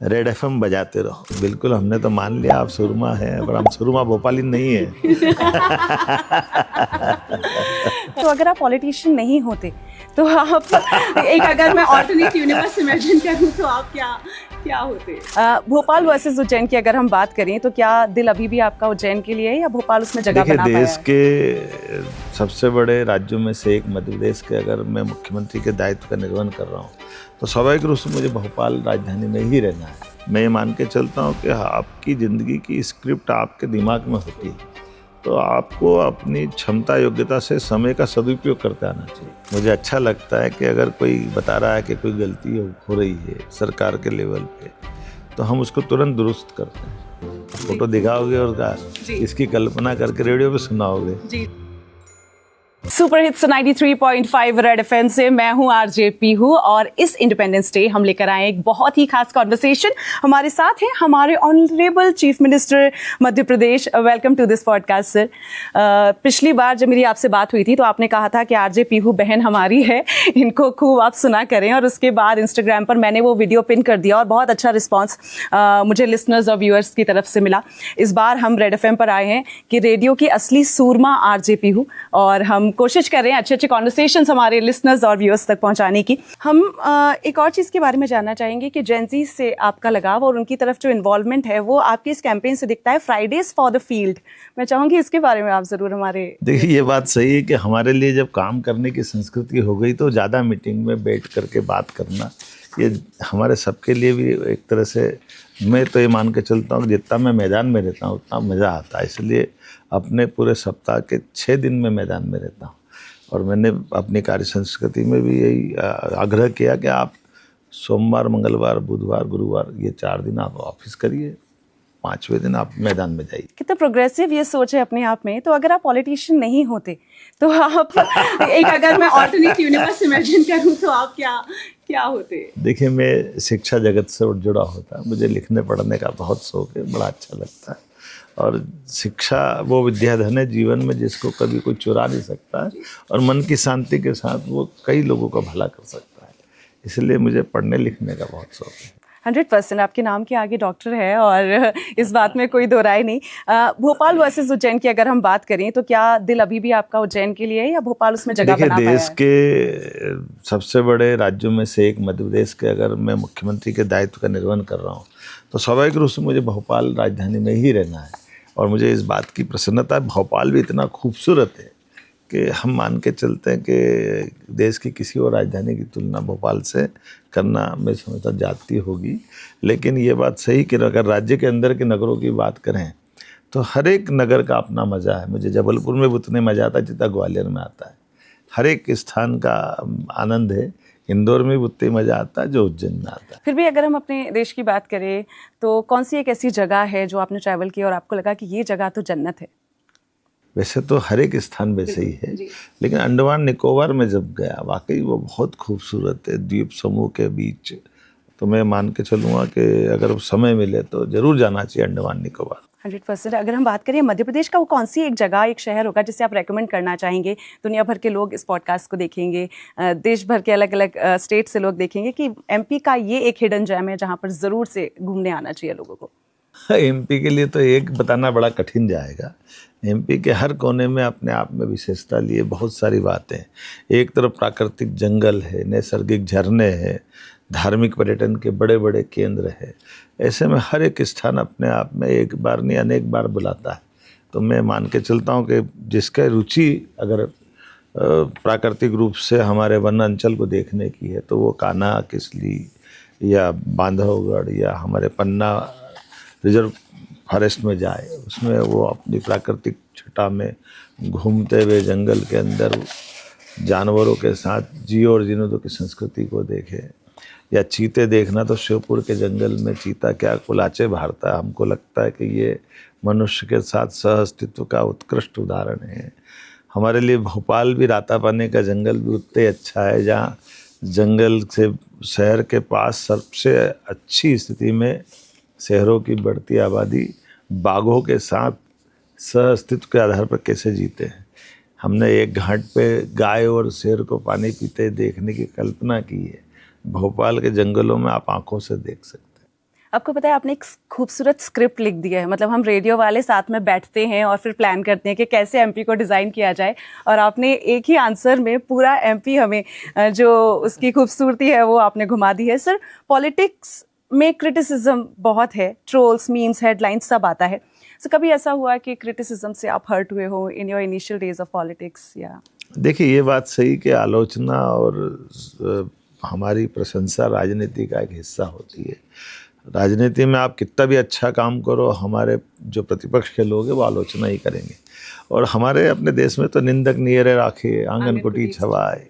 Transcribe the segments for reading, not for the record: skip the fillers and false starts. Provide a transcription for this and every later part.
Red FM बजाते रहो। बिल्कुल, हमने तो मान लिया आप सुरमा हैं, पर हम सुरमा भोपाली नहीं है। तो अगर आप पॉलिटिशियन नहीं होते तो आप एक अगर मैं ऑल्टरनेट यूनिवर्स इमेजिन करूं तो आप क्या क्या होते? भोपाल वर्सेस उज्जैन की अगर हम बात करें तो क्या दिल अभी भी आपका उज्जैन के लिए है या भोपाल उसमें जगह बना पाया है? देश के सबसे बड़े राज्यों में से एक मध्य प्रदेश के अगर मैं मुख्यमंत्री के दायित्व का निर्वहन कर रहा हूँ तो स्वाभाविक रूप से मुझे भोपाल राजधानी में ही रहना है। मैं ये मान के चलता हूँ कि आपकी ज़िंदगी की स्क्रिप्ट आपके दिमाग में होती है, तो आपको अपनी क्षमता योग्यता से समय का सदुपयोग करते आना चाहिए। मुझे अच्छा लगता है कि अगर कोई बता रहा है कि कोई गलती हो रही है सरकार के लेवल पे, तो हम उसको तुरंत दुरुस्त करते हैं। फोटो दिखाओगे और इसकी कल्पना करके रेडियो पे सुनाओगे। सुपर हिट्स 93.5 रेड एफएम से मैं हूं आरजे पीहू और इस इंडिपेंडेंस डे हम लेकर आए एक बहुत ही खास कॉन्वर्सेशन। हमारे साथ हैं हमारे honourable chief minister Madhya Pradesh. Welcome to this podcast sir. पिछली बार जब मेरी आपसे बात हुई थी तो आपने कहा था कि आरजे पीहू बहन हमारी है, इनको खूब आप सुना करें, और उसके बाद इंस्टाग्राम पर मैंने वो वीडियो पिन कर दिया और बहुत अच्छा रिस्पॉन्स मुझे लिसनर्स और व्यूअर्स की तरफ से मिला। इस बार हम रेड एफएम पर आए हैं कि रेडियो की असली सूरमा आरजे पीहू, और हम कोशिश कर रहे हैं अच्छे अच्छे कॉन्वर्सेशंस हमारे लिसनर्स और व्यूअर्स तक पहुंचाने की। हम एक और चीज़ के बारे में जानना चाहेंगे कि जेंजी से आपका लगाव और उनकी तरफ जो इन्वॉल्वमेंट है वो आपके इस कैंपेन से दिखता है, फ्राइडेज फॉर द फील्ड। मैं चाहूँगी इसके बारे में आप ज़रूर हमारे। देखिए, ये बात सही है कि हमारे लिए जब काम करने की संस्कृति हो गई तो ज़्यादा मीटिंग में बैठ करके बात करना ये हमारे सबके लिए भी एक तरह से, मैं तो ये मान के चलता हूँ कि जितना मैं मैदान में रहता हूँ उतना मज़ा आता है। इसलिए अपने पूरे सप्ताह के 6 दिन में मैदान में रहता हूँ, और मैंने अपनी कार्य संस्कृति में भी यही आग्रह किया कि आप सोमवार, मंगलवार, बुधवार, गुरुवार ये 4 दिन आप ऑफिस करिए, 5वें दिन आप मैदान में जाइए। कितना प्रोग्रेसिव ये सोच है अपने आप में। तो अगर आप पॉलिटिशियन नहीं होते तो आप एक अगर मैं ऑल्टरनेट यूनिवर्स इमेजिन करूं तो आप क्या क्या होते? देखिए, मैं शिक्षा जगत से जुड़ा होता, मुझे लिखने पढ़ने का बहुत शौक है, बड़ा अच्छा लगता है। और शिक्षा वो विद्याधन है जीवन में जिसको कभी कोई चुरा नहीं सकता है, और मन की शांति के साथ वो कई लोगों का भला कर सकता है। इसलिए मुझे पढ़ने लिखने का बहुत शौक है। 100% आपके नाम के आगे डॉक्टर है और इस बात में कोई दो राय नहीं। भोपाल वर्सेस उज्जैन की अगर हम बात करें तो क्या दिल अभी भी आपका उज्जैन के लिए है या भोपाल उसमें जगह बना पाया है? देश के सबसे बड़े राज्यों में से एक मध्य प्रदेश के अगर मैं मुख्यमंत्री के दायित्व का निर्वहन कर रहा हूँ तो स्वाभाविक रूप से मुझे भोपाल राजधानी में ही रहना है। और मुझे इस बात की प्रसन्नता है, भोपाल भी इतना खूबसूरत है कि हम मान के चलते हैं कि देश की किसी और राजधानी की तुलना भोपाल से करना मैं समझता जाती होगी। लेकिन ये बात सही कि अगर राज्य के अंदर के नगरों की बात करें तो हर एक नगर का अपना मज़ा है। मुझे जबलपुर में उतने मज़ा आता है जितना ग्वालियर में आता है। हर एक स्थान का आनंद है। इंदौर में भी उतने मज़ा आता है जो उज्जैन में आता है। फिर भी अगर हम अपने देश की बात करें तो कौन सी एक ऐसी जगह है जो आपने ट्रैवल की और आपको लगा कि ये जगह तो जन्नत है? वैसे तो हर एक स्थान वैसे ही है, लेकिन अंडमान निकोबार में जब गया वाकई वो बहुत खूबसूरत है, द्वीप समूह के बीच। तो मैं मान के चलूँगा कि अगर समय मिले तो ज़रूर जाना चाहिए अंडमान निकोबार। 100%। अगर हम बात करें मध्य प्रदेश का, वो कौन सी एक जगह, एक शहर होगा जिसे आप रेकमेंड करना चाहेंगे? दुनिया भर के लोग इस पॉडकास्ट को देखेंगे, देश भर के अलग अलग स्टेट से लोग देखेंगे कि एमपी का ये एक हिडन जेम है जहाँ पर ज़रूर से घूमने आना चाहिए लोगों को। एमपी के लिए तो एक बताना बड़ा कठिन जाएगा। एमपी के हर कोने में अपने आप में विशेषता लिए बहुत सारी बातें। एक तरफ प्राकृतिक जंगल है, नैसर्गिक झरने हैं, धार्मिक पर्यटन के बड़े बड़े केंद्र हैं। ऐसे में हर एक स्थान अपने आप में एक बार नहीं अनेक बार बुलाता है। तो मैं मान के चलता हूँ कि जिसका रुचि अगर प्राकृतिक रूप से हमारे वन अंचल को देखने की है तो वो कान्हा, किसली या बांधवगढ़ या हमारे पन्ना रिजर्व फॉरेस्ट में जाए, उसमें वो अपनी प्राकृतिक छटा में घूमते हुए जंगल के अंदर जानवरों के साथ जिए और जीनों की संस्कृति को देखे। या चीते देखना, तो शिवपुर के जंगल में चीता क्या कुलाचे भारता है। हमको लगता है कि ये मनुष्य के साथ सह अस्तित्व का उत्कृष्ट उदाहरण है। हमारे लिए भोपाल भी रातापानी का जंगल भी उतने अच्छा है, जहाँ जंगल से शहर के पास सबसे अच्छी स्थिति में शहरों की बढ़ती आबादी बाघों के साथ सह अस्तित्व के आधार पर कैसे जीते हैं। हमने एक घाट पे गाय और शेर को पानी पीते देखने की कल्पना की है। भोपाल के जंगलों में आप आंखों से देख सकते हैं। आपको पता है आपने एक खूबसूरत स्क्रिप्ट लिख दिया है, मतलब हम रेडियो वाले साथ में बैठते हैं और फिर प्लान करते हैं कि कैसे एमपी को डिज़ाइन किया जाए, और आपने एक ही आंसर में पूरा एमपी हमें जो उसकी खूबसूरती है वो आपने घुमा दी है। सर, पॉलिटिक्स में क्रिटिसिज्म बहुत है, ट्रोल्स, मीम्स, हेडलाइंस सब आता है। सो कभी ऐसा हुआ कि क्रिटिसिज्म से आप हर्ट हुए हो in your initial days of politics? या देखिए, ये बात सही कि आलोचना और हमारी प्रशंसा राजनीति का एक हिस्सा होती है। राजनीति में आप कितना भी अच्छा काम करो, हमारे जो प्रतिपक्ष के लोग हैं वो आलोचना ही करेंगे। और हमारे अपने देश में तो निंदक नियरे राखे आंगन कुटी छवाए,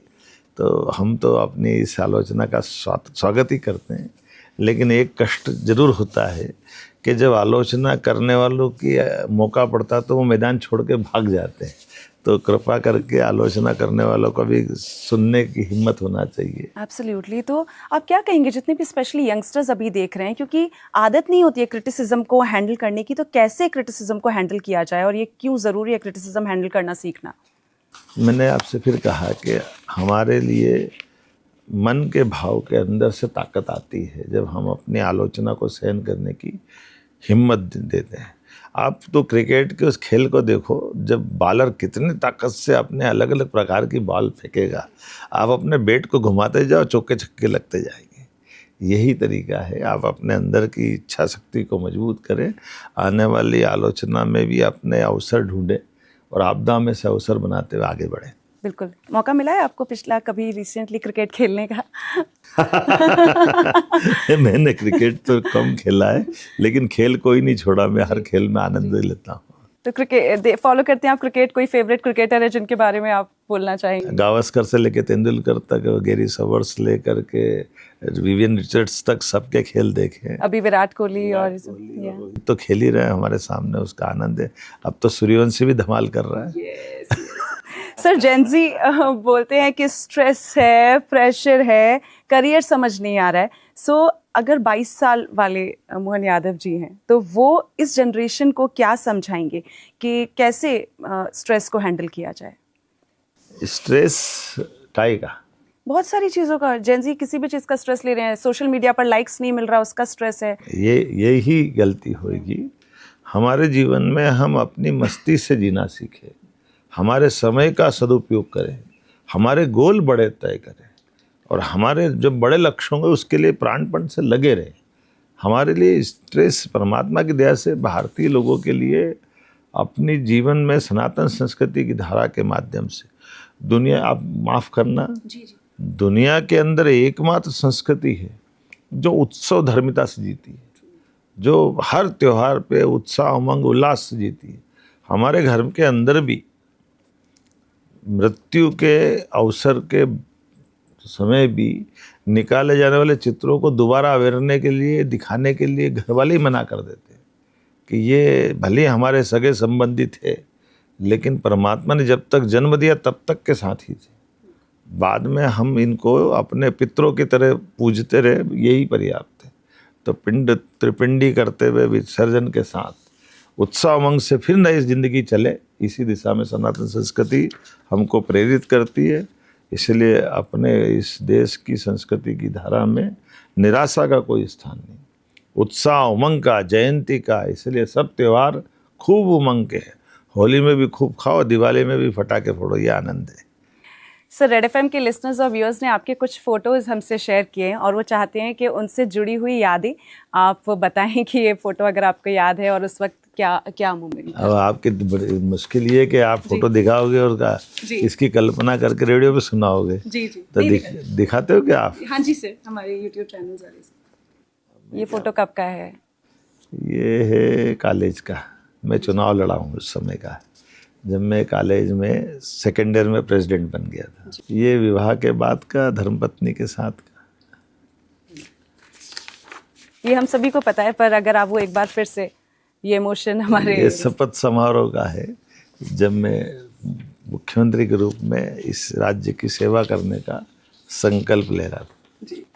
तो हम तो अपनी इस आलोचना का स्वागत ही करते हैं। लेकिन एक कष्ट जरूर होता है कि जब आलोचना करने वालों की मौका पड़ता तो वो मैदान छोड़ के भाग जाते हैं। तो कृपा करके आलोचना करने वालों को भी सुनने की हिम्मत होना चाहिए। एब्सोल्युटली। तो आप क्या कहेंगे, जितने भी स्पेशली यंगस्टर्स अभी देख रहे हैं, क्योंकि आदत नहीं होती है क्रिटिसिज्म को हैंडल करने की, तो कैसे क्रिटिसिज्म को हैंडल किया जाए और ये क्यों ज़रूरी है क्रिटिसिज्म हैंडल करना सीखना? मैंने आपसे फिर कहा कि हमारे लिए मन के भाव के अंदर से ताकत आती है जब हम अपनी आलोचना को सहन करने की हिम्मत देते हैं। आप तो क्रिकेट के उस खेल को देखो, जब बॉलर कितनी ताकत से अपने अलग अलग प्रकार की बॉल फेंकेगा, आप अपने बैट को घुमाते जाओ, चौके छक्के लगते जाएंगे। यही तरीका है, आप अपने अंदर की इच्छा शक्ति को मजबूत करें, आने वाली आलोचना में भी अपने अवसर ढूंढें और आपदा में से अवसर बनाते हुए आगे बढ़ें। बिल्कुल। मौका मिला है आपको पिछला कभी रिसेंटली क्रिकेट खेलने का? मैंने क्रिकेट तो कम खेला है, लेकिन खेल कोई नहीं छोड़ा, मैं हर खेल में आनंद लेता हूँ। तो क्रिकेट फॉलो करते हैं आप क्रिकेट? कोई फेवरेट क्रिकेटर है जिनके बारे में आप बोलना चाहेंगे? गावस्कर से लेके तेंदुलकर तक, गैरी सवर्स लेकर के विवियन रिचर्ड्स तक सबके खेल देखे। अभी विराट कोहली और तो खेल ही रहे हैं हमारे सामने, उसका आनंद है। अब तो सूर्यवंशी भी धमाल कर रहा है। सर, जेनजी बोलते हैं कि स्ट्रेस है, प्रेशर है, करियर समझ नहीं आ रहा है। सो अगर 22 साल वाले मोहन यादव जी हैं तो वो इस जनरेशन को क्या समझाएंगे कि कैसे स्ट्रेस को हैंडल किया जाए? स्ट्रेस काहे का? बहुत सारी चीज़ों का। जेनजी किसी भी चीज़ का स्ट्रेस ले रहे हैं, सोशल मीडिया पर लाइक्स नहीं मिल रहा, उसका स्ट्रेस है। यही गलती होगी हमारे जीवन में। हम अपनी मस्ती से जीना सीखें, हमारे समय का सदुपयोग करें, हमारे गोल बड़े तय करें और हमारे जो बड़े लक्ष्य होंगे उसके लिए प्राणपण से लगे रहें। हमारे लिए स्ट्रेस परमात्मा की दया से भारतीय लोगों के लिए अपनी जीवन में सनातन संस्कृति की धारा के माध्यम से दुनिया, आप माफ़ करना, दुनिया के अंदर एकमात्र संस्कृति है जो उत्सव धर्मिता से जीती है, जो हर त्योहार पे उत्साह, उमंग, उल्लास से जीती है। हमारे घर के अंदर भी मृत्यु के अवसर के समय भी निकाले जाने वाले चित्रों को दोबारा अवेरने के लिए, दिखाने के लिए घर वाले ही मना कर देते हैं कि ये भले हमारे सगे संबंधी थे, लेकिन परमात्मा ने जब तक जन्म दिया तब तक के साथ ही थे। बाद में हम इनको अपने पितरों की तरह पूजते रहे, यही पर्याप्त है। तो पिंड त्रिपिंडी करते हुए विसर्जन के साथ उत्साह उमंग से फिर नई जिंदगी चले, इसी दिशा में सनातन संस्कृति हमको प्रेरित करती है। इसलिए अपने इस देश की संस्कृति की धारा में निराशा का कोई स्थान नहीं, उत्साह उमंग का, जयंती का। इसलिए सब त्यौहार खूब उमंग के हैं। होली में भी खूब खाओ, दिवाली में भी फटाके फोड़ो, ये आनंद है। सर, रेड एफएम के लिसनर्स और व्यूअर्स ने आपके कुछ फ़ोटोज़ हमसे शेयर किए हैं और वो चाहते हैं कि उनसे जुड़ी हुई यादें आप बताएं कि ये फ़ोटो अगर आपको याद है और उस वक्त क्या क्या मोमेंट। अब आपकी बड़ी मुश्किल ये है कि आप फोटो दिखाओगे और इसकी कल्पना करके रेडियो पे सुनाओगे। जी जी, तो दिखाते हो क्या आप? हाँ जी सर, हमारे यूट्यूब चैनल वाले। ये फ़ोटो कब का है? ये है कॉलेज का, मैं चुनाव लड़ा हूँ उस समय का, जब मैं कॉलेज में सेकेंड ईयर में प्रेसिडेंट बन गया था। ये विवाह के बाद का, धर्मपत्नी के साथ का। ये हम सभी को पता है, पर अगर आप वो एक बार फिर से ये इमोशन हमारे। ये शपथ समारोह का है, जब मैं मुख्यमंत्री के रूप में इस राज्य की सेवा करने का संकल्प ले रहा था।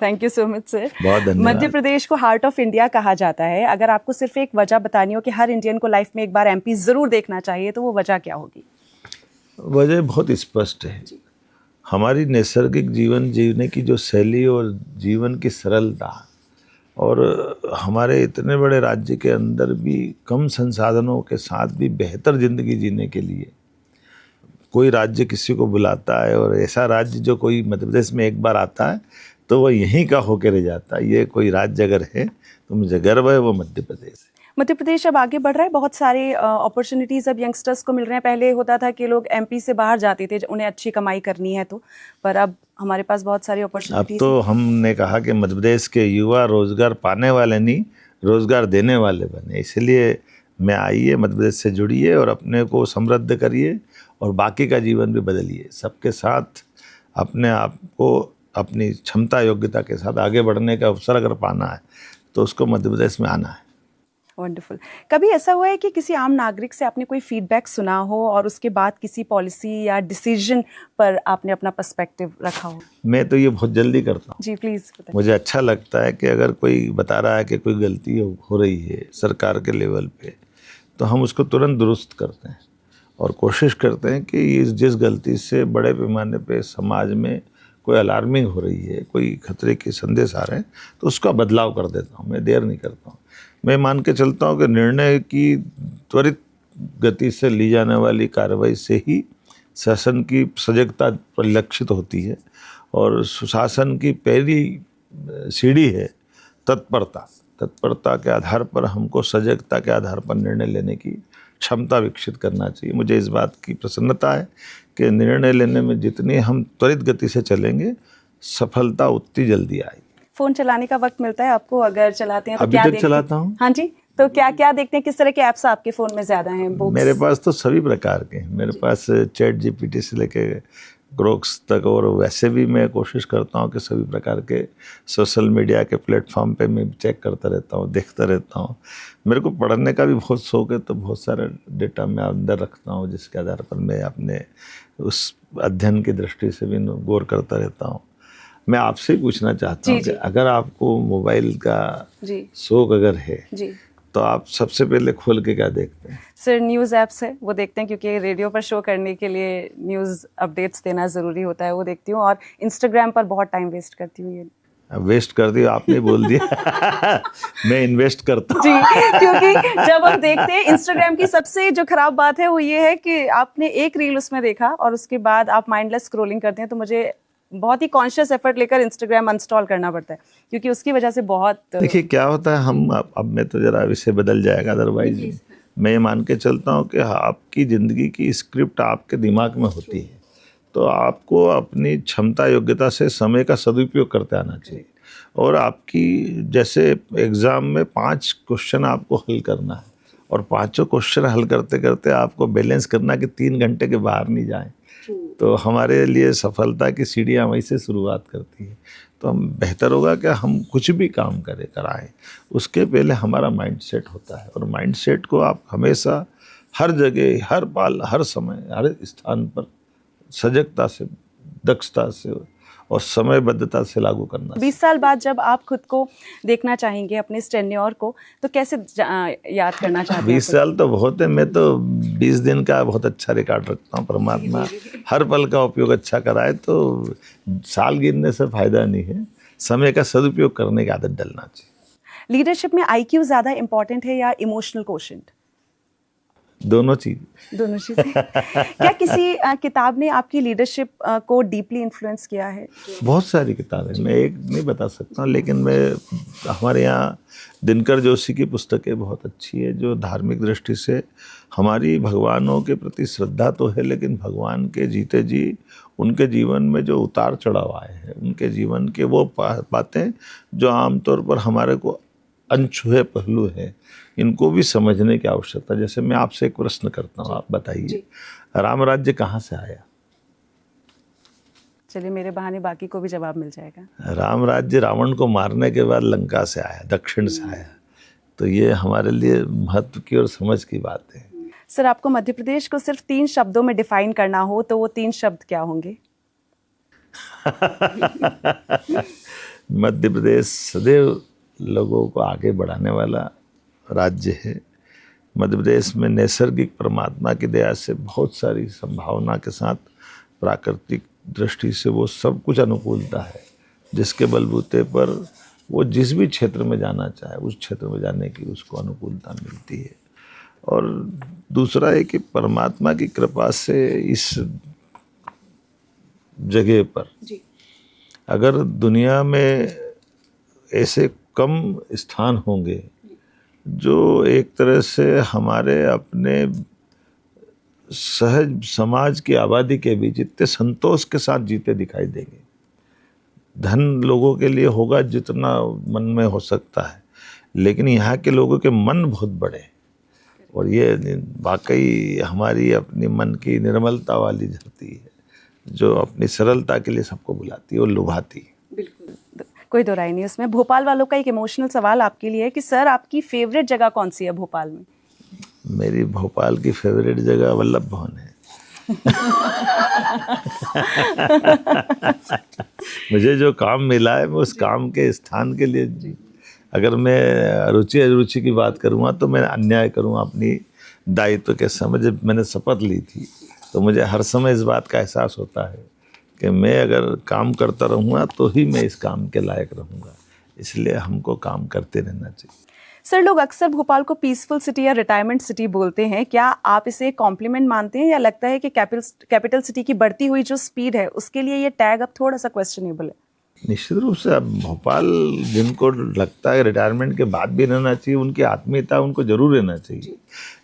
Thank you so much sir. बहुत धन्यवाद। मध्य प्रदेश को हार्ट ऑफ इंडिया कहा जाता है। अगर आपको सिर्फ एक वजह बतानी हो कि हर इंडियन को लाइफ में एक बार एमपी जरूर देखना चाहिए, तो वो वजह क्या होगी? वजह बहुत स्पष्ट है। हमारी नैसर्गिक जीवन जीने की जो शैली और जीवन की सरलता और हमारे इतने बड़े राज्य के अंदर भी कम संसाधनों के साथ भी बेहतर ज़िंदगी जीने के लिए कोई राज्य किसी को बुलाता है, और ऐसा राज्य जो कोई मध्य प्रदेश में एक बार आता है तो वो यहीं का होकर रह जाता है। ये कोई राज्य अगर है तो मुझे गर्व है, वो मध्य प्रदेश है। मध्य प्रदेश अब आगे बढ़ रहा है, बहुत सारे अपॉर्चुनिटीज़ अब यंगस्टर्स को मिल रहे हैं। पहले होता था कि लोग एमपी से बाहर जाते थे, उन्हें अच्छी कमाई करनी है तो, पर अब हमारे पास बहुत सारी अब अपॉर्चुनिटीज़ तो हमने कहा कि मध्य प्रदेश के युवा रोजगार पाने वाले नहीं, रोजगार देने वाले बने। इसलिए मैं आइए, मध्य प्रदेश से जुड़िए और अपने को समृद्ध करिए और बाकी का जीवन भी बदलिए। सबके साथ अपने आप को अपनी क्षमता योग्यता के साथ आगे बढ़ने का अवसर अगर पाना है तो उसको मध्य प्रदेश में आना है। वंडरफुल। कभी ऐसा हुआ है कि किसी आम नागरिक से आपने कोई फीडबैक सुना हो और उसके बाद किसी पॉलिसी या डिसीजन पर आपने अपना पर्सपेक्टिव रखा हो? मैं तो ये बहुत जल्दी करता हूँ जी प्लीज़ बताइए। मुझे अच्छा लगता है कि अगर कोई बता रहा है कि कोई गलती हो रही है सरकार के लेवल पे, तो हम उसको तुरंत दुरुस्त करते हैं और कोशिश करते हैं कि जिस गलती से बड़े पैमाने पे समाज में कोई अलार्मिंग हो रही है, कोई खतरे के संदेश आ रहे हैं, तो उसका बदलाव कर देता हूँ। मैं देर नहीं करता हूँ। मैं मान के चलता हूँ कि निर्णय की त्वरित गति से ली जाने वाली कार्रवाई से ही शासन की सजगता परिलक्षित होती है, और सुशासन की पहली सीढ़ी है तत्परता के आधार पर हमको सजगता के आधार पर निर्णय लेने की क्षमता विकसित करना चाहिए। मुझे इस बात की प्रसन्नता है कि निर्णय लेने में जितनी हम त्वरित गति से चलेंगे, सफलता उतनी जल्दी आएगी। फ़ोन चलाने का वक्त मिलता है आपको? अगर चलाते हैं तो अभी क्या तक देखते हैं? चलाता हूँ। हाँ जी, तो क्या क्या देखते हैं? किस तरह के ऐप्स आपके फ़ोन में ज़्यादा हैं? बुक्स? मेरे पास तो सभी प्रकार के हैं। मेरे पास चैट जीपीटी से लेके ग्रोक्स तक, और वैसे भी मैं कोशिश करता हूँ कि सभी प्रकार के सोशल मीडिया के प्लेटफॉर्म पे मैं चेक करता रहता हूँ, देखता रहता हूँ। मेरे को पढ़ने का भी बहुत शौक है, तो बहुत सारा डेटा मैं अंदर रखता हूँ, जिसके आधार पर मैं अपने उस अध्ययन की दृष्टि से भी गौर करता रहता हूँ। मैं आपसे पूछना चाहता हूँ कि अगर आपको मोबाइल का शौक अगर है जी, तो आप सबसे पहले खोल के क्या देखते हैं? सर न्यूज़ ऐप्स है, वो देखते हैं, क्योंकि रेडियो पर शो करने के लिए न्यूज़ अपडेट्स देना ज़रूरी होता है, वो देखती हूँ। और इंस्टाग्राम पर बहुत टाइम वेस्ट करती हूँ। ये वेस्ट कर दिया आपने, बोल दिया। मैं इन्वेस्ट करता हूँ। जी, क्योंकि जब हम देखते हैं इंस्टाग्राम की सबसे जो खराब बात है वो ये है कि आपने एक रील उसमें देखा और उसके बाद आप माइंडलेस स्क्रॉलिंग करते हैं, तो मुझे बहुत ही कॉन्शियस एफर्ट लेकर इंस्टाग्राम अनस्टॉल करना पड़ता है, क्योंकि उसकी वजह से बहुत देखिए क्या होता है, हम अब में तो जरा विषय बदल जाएगा, अदरवाइज मैं मान के चलता हूँ कि आपकी ज़िंदगी की स्क्रिप्ट आपके दिमाग में होती है, तो आपको अपनी क्षमता योग्यता से समय का सदुपयोग करते आना चाहिए। और आपकी जैसे एग्ज़ाम में 5 क्वेश्चन आपको हल करना है, और 5 क्वेश्चन हल करते करते आपको बैलेंस करना कि 3 घंटे के बाहर नहीं जाएं, तो हमारे लिए सफलता की सीढ़ियाँ वहीं से शुरुआत करती है। तो हम बेहतर होगा कि हम कुछ भी काम कराएं, उसके पहले हमारा माइंडसेट होता है, और माइंडसेट को आप हमेशा हर जगह, हर पल, हर समय, हर स्थान पर सजगता से, दक्षता से और समयबद्धता से लागू करना। 20 साल बाद जब आप खुद को देखना चाहेंगे, अपने इस टेन्योर को, तो कैसे याद करना चाहते हैं? 20 साल तो बहुत है, मैं तो 20 दिन का बहुत अच्छा रिकॉर्ड रखता हूँ। परमात्मा हर पल का उपयोग अच्छा कराए, तो साल गिनने से फायदा नहीं है, समय का सदुपयोग करने की आदत डलना चाहिए। लीडरशिप में IQ ज़्यादा इम्पोर्टेंट है या इमोशनल कोशेंट? दोनों चीज़ें। क्या किसी किताब ने आपकी लीडरशिप को डीपली इन्फ्लुएंस किया है? बहुत सारी किताबें, मैं एक नहीं बता सकता, लेकिन मैं हमारे यहाँ दिनकर जोशी की पुस्तकें बहुत अच्छी है, जो धार्मिक दृष्टि से हमारी भगवानों के प्रति श्रद्धा तो है, लेकिन भगवान के जीते जी उनके जीवन में जो उतार चढ़ाव आए हैं, उनके जीवन के वो बातें जो आमतौर पर हमारे को अनछुए पहलू है, इनको भी समझने की आवश्यकता। जैसे मैं आपसे एक प्रश्न करता हूँ, आप बताइए, राम राज्य कहाँ से आया? चलिए, मेरे बहाने बाकी को भी जवाब मिल जाएगा। राम राज्य रावण को मारने के बाद लंका से आया, दक्षिण से आया। तो ये हमारे लिए महत्व की और समझ की बात है। सर, आपको मध्य प्रदेश को सिर्फ 3 शब्दों में डिफाइन करना हो तो वो 3 शब्द क्या होंगे? मध्य प्रदेश सदैव लोगों को आगे बढ़ाने वाला राज्य है। मध्य प्रदेश में नैसर्गिक परमात्मा की दया से बहुत सारी संभावना के साथ प्राकृतिक दृष्टि से वो सब कुछ अनुकूलता है, जिसके बलबूते पर वो जिस भी क्षेत्र में जाना चाहे उस क्षेत्र में जाने की उसको अनुकूलता मिलती है। और दूसरा है कि परमात्मा की कृपा से इस जगह पर जी। अगर दुनिया में ऐसे कम स्थान होंगे जो एक तरह से हमारे अपने सहज समाज की आबादी के बीच इतने संतोष के साथ जीते दिखाई देंगे। धन लोगों के लिए होगा जितना मन में हो सकता है, लेकिन यहाँ के लोगों के मन बहुत बड़े हैं और ये वाकई हमारी अपनी मन की निर्मलता वाली धरती है जो अपनी सरलता के लिए सबको बुलाती है और लुभाती है। बिल्कुल, कोई दो राय नहीं उसमें। भोपाल वालों का एक इमोशनल सवाल आपके लिए है कि सर आपकी फेवरेट जगह कौन सी है भोपाल में? मेरी भोपाल की फेवरेट जगह वल्लभ भवन है। मुझे जो काम मिला है मैं उस काम के स्थान के लिए, अगर मैं रुचि अरुचि की बात करूँगा तो मैं अन्याय करूँगा अपनी दायित्व के समय। जब मैंने शपथ ली थी तो मुझे हर समय इस बात का एहसास होता है कि मैं अगर काम करता रहूँगा तो ही मैं इस काम के लायक रहूँगा, इसलिए हमको काम करते रहना चाहिए। सर लोग अक्सर भोपाल को पीसफुल सिटी या रिटायरमेंट सिटी बोलते हैं, क्या आप इसे कॉम्प्लीमेंट मानते हैं या लगता है कि कैपिटल सिटी की बढ़ती हुई जो स्पीड है उसके लिए ये टैग अब थोड़ा सा क्वेश्चनेबल है? निश्चित रूप से अब भोपाल जिनको लगता है रिटायरमेंट के बाद भी रहना चाहिए, उनकी आत्मीयता उनको जरूर रहना चाहिए,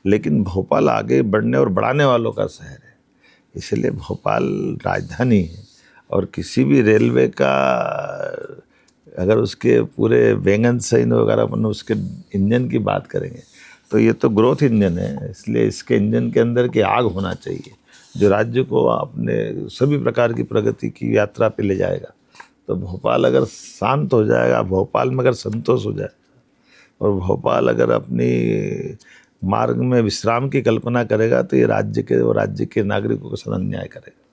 लेकिन भोपाल आगे बढ़ने और बढ़ाने वालों का शहर है, इसलिए भोपाल राजधानी है। और किसी भी रेलवे का अगर उसके पूरे वैगन सही वगैरह अपन उसके इंजन की बात करेंगे तो ये तो ग्रोथ इंजन है, इसलिए इसके इंजन के अंदर की आग होना चाहिए जो राज्य को अपने सभी प्रकार की प्रगति की यात्रा पे ले जाएगा। तो भोपाल अगर शांत हो जाएगा, भोपाल में अगर संतोष हो जाएगा और भोपाल अगर अपनी मार्ग में विश्राम की कल्पना करेगा तो ये राज्य के नागरिकों के साथ अन्याय करेगा।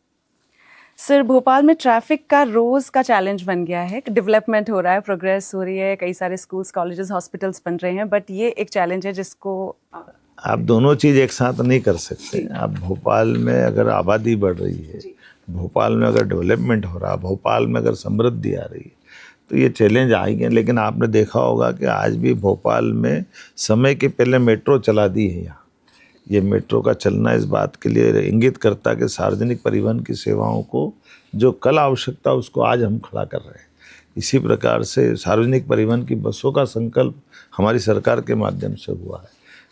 सर भोपाल में ट्रैफिक का रोज का चैलेंज बन गया है। डेवलपमेंट हो रहा है, प्रोग्रेस हो रही है, कई सारे स्कूल्स कॉलेजेस हॉस्पिटल्स बन रहे हैं, बट ये एक चैलेंज है जिसको आप दोनों चीज़ एक साथ नहीं कर सकते। आप भोपाल में अगर आबादी बढ़ रही है, भोपाल में अगर डेवलपमेंट हो रहा, भोपाल में अगर समृद्धि आ रही है तो ये चैलेंज आएंगे। लेकिन आपने देखा होगा कि आज भी भोपाल में समय के पहले मेट्रो चला दी है। यहाँ ये मेट्रो का चलना इस बात के लिए इंगित करता है कि सार्वजनिक परिवहन की सेवाओं को जो कल आवश्यकता उसको आज हम खड़ा कर रहे हैं। इसी प्रकार से सार्वजनिक परिवहन की बसों का संकल्प हमारी सरकार के माध्यम से हुआ है।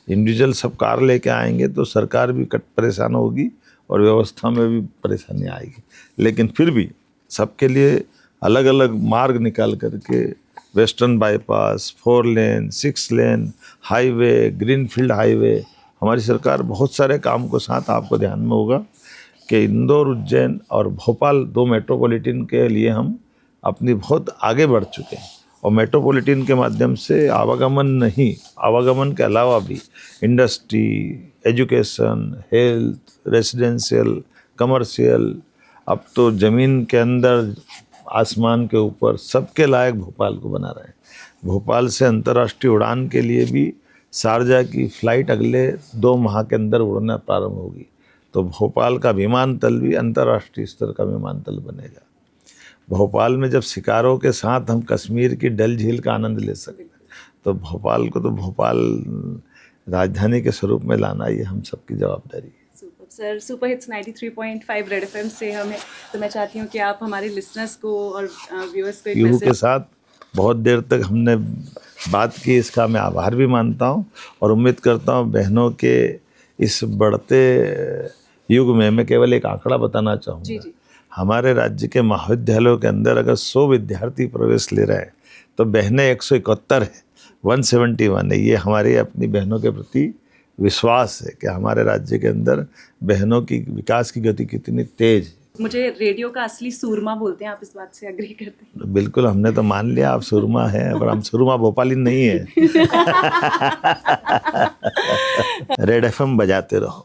इंडिविजुअल सब कार लेके आएंगे तो सरकार भी परेशान होगी और व्यवस्था में भी परेशानी आएगी, लेकिन फिर भी सबके लिए अलग अलग मार्ग निकाल करके वेस्टर्न बाईपास, 4 लेन, 6 लेन, हाईवे, ग्रीनफील्ड हाईवे, हमारी सरकार बहुत सारे काम को साथ आपको ध्यान में होगा कि इंदौर, उज्जैन और भोपाल 2 मेट्रोपॉलिटन के लिए हम अपनी बहुत आगे बढ़ चुके हैं। और मेट्रोपॉलिटन के माध्यम से आवागमन नहीं, आवागमन के अलावा भी industry, education, health, residential, commercial, अब तो ज़मीन के अंदर, आसमान के ऊपर, सबके लायक भोपाल को बना रहे हैं। भोपाल से अंतर्राष्ट्रीय उड़ान के लिए भी शारजा की फ़्लाइट अगले 2 माह के अंदर उड़ना प्रारंभ होगी, तो भोपाल का विमानतल भी अंतर्राष्ट्रीय स्तर का विमानतल बनेगा। भोपाल में जब शिकारों के साथ हम कश्मीर की डल झील का आनंद ले सकें तो भोपाल को तो भोपाल राजधानी के स्वरूप में लाना ये हम सबकी जवाबदारी है। Sir super hits 93.5 red FM से हमें, तो मैं चाहती हूँ कि आप हमारे लिसनर्स को और व्यूअर्स को पीहू के साथ बहुत देर तक हमने बात की, इसका मैं आभार भी मानता हूँ और उम्मीद करता हूँ बहनों के इस बढ़ते युग में मैं केवल एक आंकड़ा बताना चाहूँगा। हमारे राज्य के महाविद्यालयों के अंदर अगर 100 विद्यार्थी प्रवेश ले रहे हैं तो बहनें 171 है, 171 है। ये हमारी अपनी बहनों के प्रति विश्वास है कि हमारे राज्य के अंदर बहनों की विकास की गति कितनी तेज है। मुझे रेडियो का असली सूरमा बोलते हैं, आप इस बात से एग्री करते हैं? बिल्कुल, हमने तो मान लिया आप सूरमा हैं, पर हम सूरमा भोपाली नहीं है। रेड एफएम बजाते रहो।